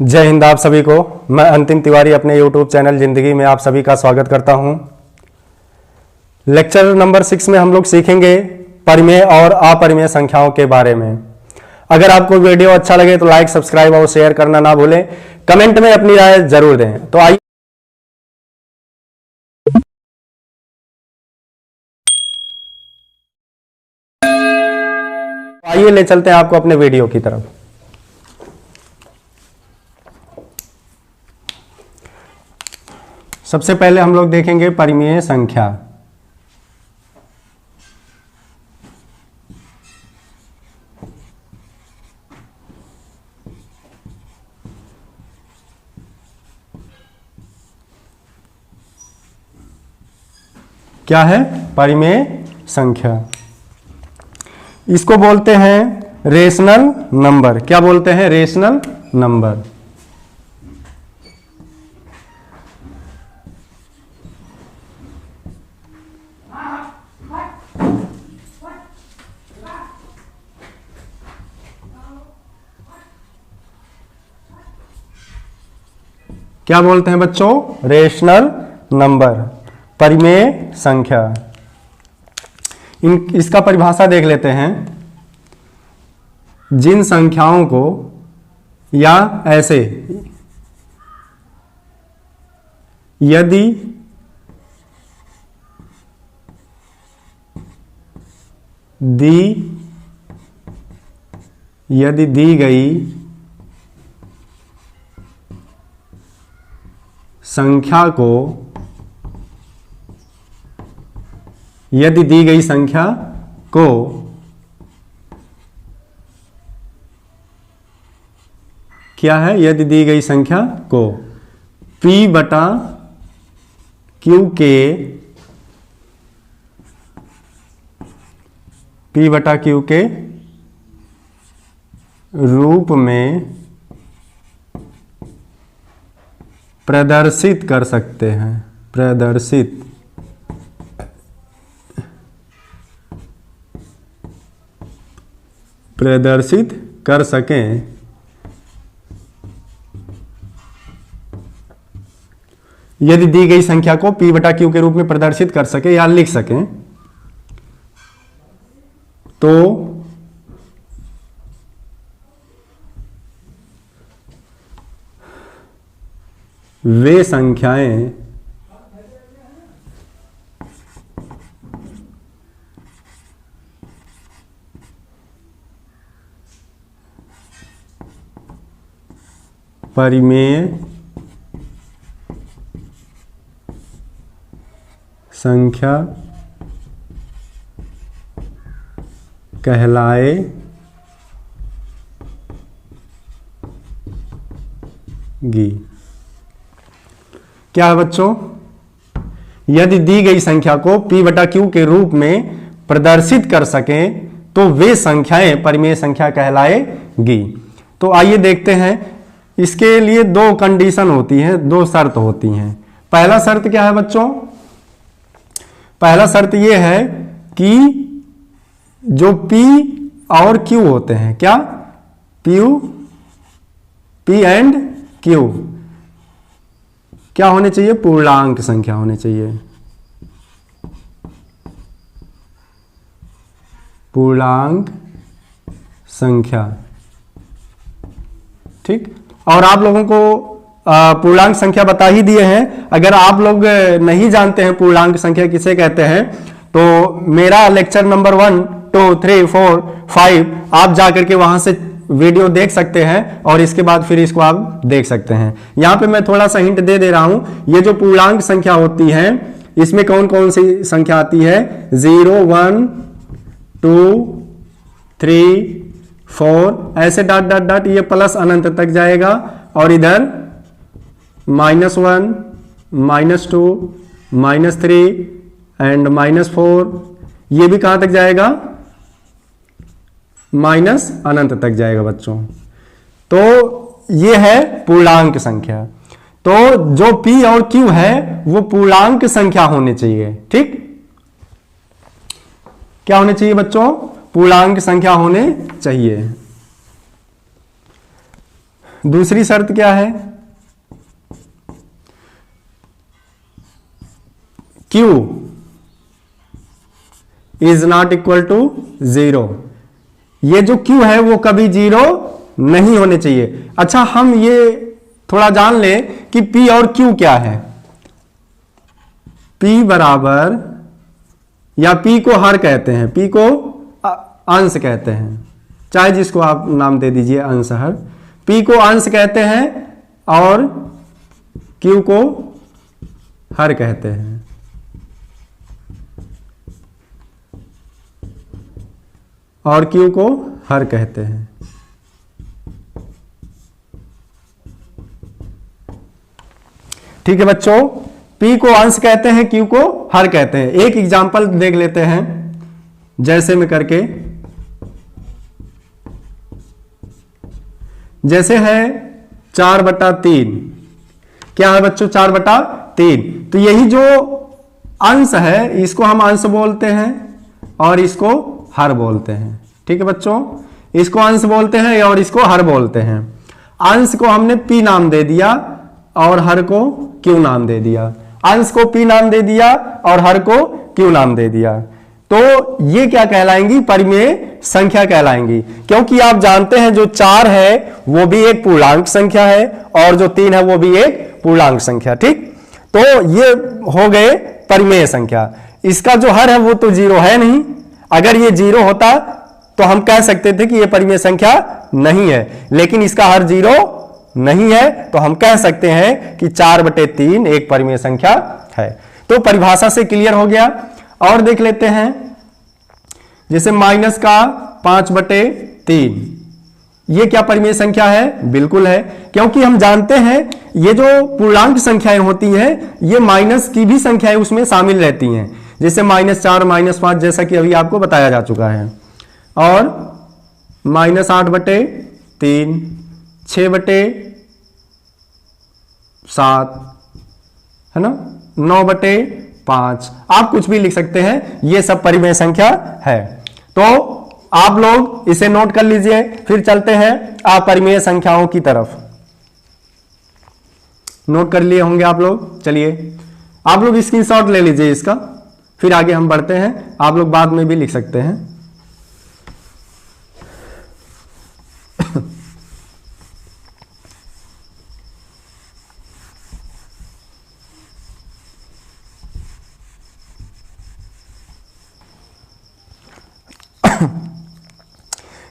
जय हिंद आप सभी को। मैं अंतिम तिवारी अपने YouTube चैनल जिंदगी में आप सभी का स्वागत करता हूं। लेक्चर नंबर 6 में हम लोग सीखेंगे परिमेय और अपरिमेय संख्याओं के बारे में। अगर आपको वीडियो अच्छा लगे तो लाइक, सब्सक्राइब और शेयर करना ना भूलें। कमेंट में अपनी राय जरूर दें। तो आइए ले चलते हैं आपको अपने वीडियो की तरफ। सबसे पहले हम लोग देखेंगे परिमेय संख्या। क्या है परिमेय संख्या? इसको बोलते हैं रेशनल नंबर। क्या बोलते हैं? Rational number. क्या बोलते हैं बच्चों? रेशनल नंबर, परिमेय संख्या। इसका परिभाषा देख लेते हैं। जिन संख्याओं को या ऐसे यदि दी गई संख्या को क्या है? यदि दी गई संख्या को P बटा Q के रूप में प्रदर्शित कर सकते हैं। प्रदर्शित कर सकें यदि दी गई संख्या को P बटा Q के रूप में प्रदर्शित कर सके या लिख सकें तो वे संख्याएं परिमेय संख्या कहलाएगी। क्या है बच्चों? यदि दी गई संख्या को P बटा Q के रूप में प्रदर्शित कर सकें तो वे संख्याएं परिमेय संख्या कहलाएगी। तो आइए देखते हैं। इसके लिए दो कंडीशन होती हैं, दो शर्त होती हैं। पहला शर्त क्या है बच्चों? पहला शर्त यह है कि जो P और Q होते हैं, क्या? P एंड Q क्या होने चाहिए? पूर्णांक संख्या होने चाहिए। पूर्णांक संख्या, ठीक। और आप लोगों को पूर्णांक संख्या बता ही दिए हैं। अगर आप लोग नहीं जानते हैं पूर्णांक संख्या किसे कहते हैं तो मेरा लेक्चर नंबर 1, 2, 3, 4, 5 आप जाकर के वहां से वीडियो देख सकते हैं और इसके बाद फिर इसको आप देख सकते हैं। यहां पे मैं थोड़ा सा हिंट दे रहा हूं। ये जो पूर्णांक संख्या होती है इसमें कौन कौन सी संख्या आती है? 0, 1, 2, 3, 4 ऐसे डॉट डॉट डॉट, ये प्लस अनंत तक जाएगा। और इधर -1, -2, -3 एंड -4, ये भी कहां तक जाएगा? माइनस अनंत तक जाएगा बच्चों। तो ये है पूर्णांक संख्या। तो जो P और Q है वो पूर्णांक संख्या होने चाहिए, ठीक। क्या होने चाहिए बच्चों? पूर्णांक संख्या होने चाहिए। दूसरी शर्त क्या है? Q is not equal to 0। ये जो Q है वो कभी 0 नहीं होने चाहिए। अच्छा, हम ये थोड़ा जान ले कि P और Q क्या है। P बराबर, या P को हर कहते हैं, P को अंश कहते हैं, चाहे जिसको आप नाम दे दीजिए, अंश हर। P को अंश कहते हैं और Q को हर कहते हैं। और Q को हर कहते हैं। ठीक है बच्चों, P को अंश कहते हैं, Q को हर कहते हैं। एक एग्जांपल देख लेते हैं जैसे में करके। जैसे है 4/3। क्या है बच्चों? 4/3। तो यही जो अंश है इसको हम अंश बोलते हैं और इसको हर बोलते हैं। ठीक है बच्चों, इसको अंश बोलते हैं और इसको हर बोलते हैं। अंश को हमने P नाम दे दिया और हर को Q नाम दे दिया। अंश को P नाम दे दिया और हर को Q नाम दे दिया। तो ये क्या कहलाएंगी? परिमेय संख्या कहलाएंगी। क्योंकि आप जानते हैं जो 4 है वो भी एक पूर्णांक संख्या है और जो 3 है वो भी एक पूर्णांक संख्या। ठीक, तो ये हो गए परिमेय संख्या। इसका जो हर है वो तो 0 है नहीं। अगर ये 0 होता तो हम कह सकते थे कि ये परिमेय संख्या नहीं है, लेकिन इसका हर 0 नहीं है तो हम कह सकते हैं कि 4/3 एक परिमेय संख्या है। तो परिभाषा से क्लियर हो गया। और देख लेते हैं, जैसे माइनस का 5/3, ये क्या परिमेय संख्या है? बिल्कुल है, क्योंकि हम जानते हैं ये जो पूर्णांक संख्याएं होती हैं ये माइनस की भी संख्याएं उसमें शामिल रहती हैं। जैसे -4, -5, जैसा कि अभी आपको बताया जा चुका है। और -8/3, 6/7, है ना, 9/5, आप कुछ भी लिख सकते हैं, ये सब परिमेय संख्या है। तो आप लोग इसे नोट कर लीजिए। फिर चलते हैं अपरिमेय संख्याओं की तरफ। नोट कर लिए होंगे आप लोग। चलिए आप लोग स्क्रीनशॉट ले लीजिए इसका, फिर आगे हम बढ़ते हैं। आप लोग बाद में भी लिख सकते हैं।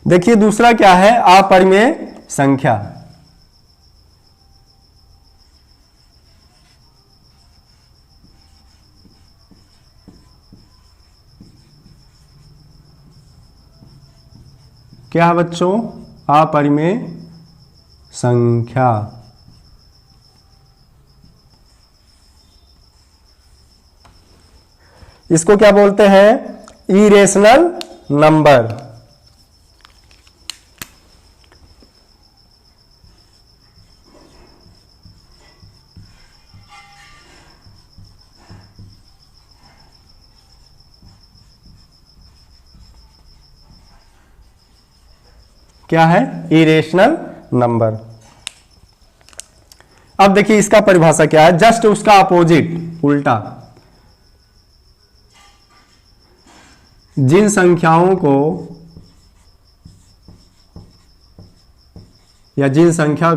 देखिए दूसरा क्या है? अपरिमेय संख्या। क्या है बच्चों? अपरिमेय संख्या। इसको क्या बोलते हैं? Irrational number. क्या है? Irrational number. अब देखिए इसका परिभाषा क्या है? जस्ट उसका अपोजिट, उल्टा। जिन संख्याओं को या जिन संख्याओं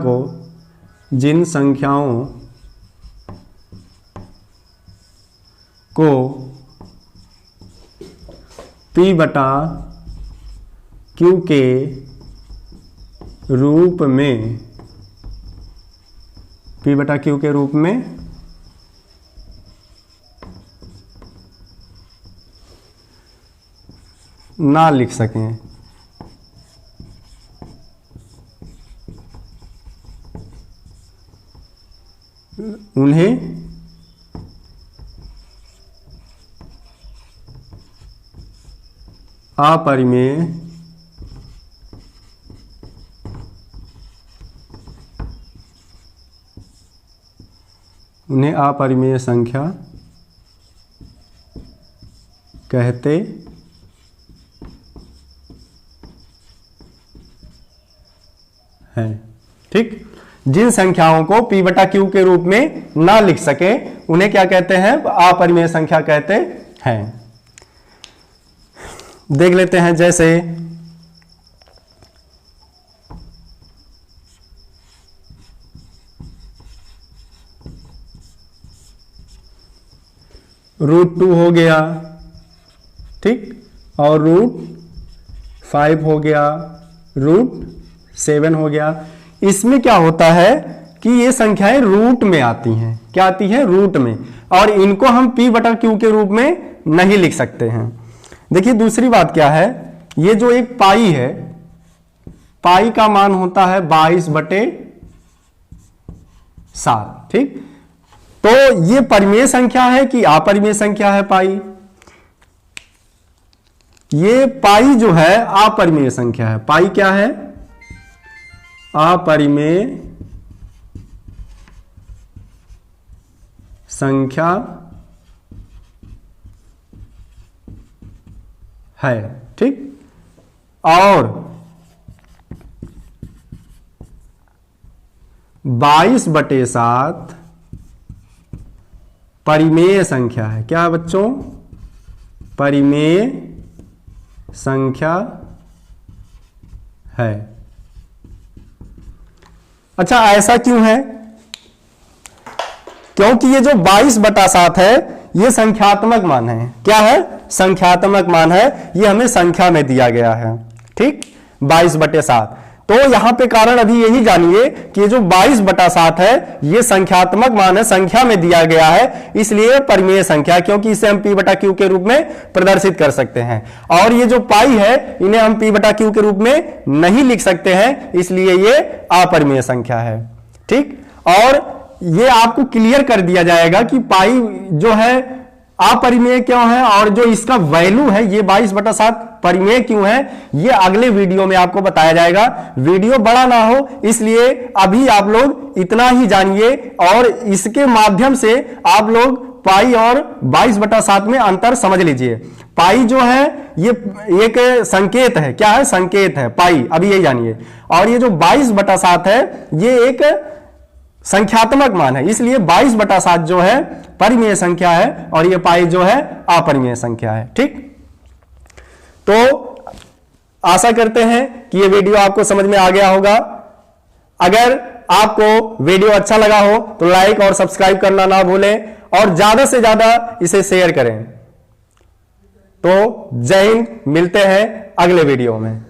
को P/Q के रूप में, P/Q के रूप में ना लिख सकें, उन्हें अपरिमेय संख्या कहते हैं। ठीक, जिन संख्याओं को p बटा क्यू के रूप में ना लिख सके उन्हें क्या कहते हैं, अपरिमेय संख्या कहते हैं। देख लेते हैं, जैसे √2 हो गया, ठीक, और √5 हो गया, √7 हो गया। इसमें क्या होता है कि ये संख्याएं रूट में आती हैं। क्या आती है, रूट में, और इनको हम p बटा क्यू के रूप में नहीं लिख सकते हैं। देखिए दूसरी बात क्या है, ये जो एक पाई है, पाई का मान होता है 22/7, ठीक। तो ये परिमेय संख्या है कि अपरिमेय संख्या है पाई? ये पाई जो है अपरिमेय संख्या है। पाई क्या है, अपरिमेय संख्या है, ठीक। और 22/7 परिमेय संख्या है। क्या है बच्चों, परिमेय संख्या है। अच्छा, ऐसा क्यों है? क्योंकि ये जो 22/7 है ये संख्यात्मक मान है। क्या है, संख्यात्मक मान है, ये हमें संख्या में दिया गया है, ठीक, 22/7। तो यहां पे कारण अभी यही जानिए कि जो 22/7 है ये संख्यात्मक मान है, संख्या में दिया गया है, इसलिए परिमेय संख्या, क्योंकि इसे हम p बटा क्यू के रूप में प्रदर्शित कर सकते हैं। और ये जो पाई है इन्हें हम p बटा क्यू के रूप में नहीं लिख सकते हैं, इसलिए ये अपरिमेय संख्या है, ठीक। और ये आपको क्लियर कर दिया जाएगा कि पाई जो है अपरिमेय क्यों है और जो इसका वैल्यू है ये 22/7 परिमेय क्यों है, ये अगले वीडियो में आपको बताया जाएगा। वीडियो बड़ा ना हो इसलिए अभी आप लोग इतना ही जानिए, और इसके माध्यम से आप लोग पाई और 22/7 में अंतर समझ लीजिए। पाई जो है ये एक संकेत है। क्या है, संकेत है पाई, अभी यही जानिए। और ये जो 22/7 है ये एक संख्यात्मक मान है, इसलिए 22/7 जो है परिमेय संख्या है और ये पाई जो है अपरिमेय संख्या है, ठीक। तो आशा करते हैं कि ये वीडियो आपको समझ में आ गया होगा। अगर आपको वीडियो अच्छा लगा हो तो लाइक और सब्सक्राइब करना ना भूलें और ज्यादा से ज्यादा इसे शेयर करें। तो जय हिंद, मिलते हैं अगले वीडियो में।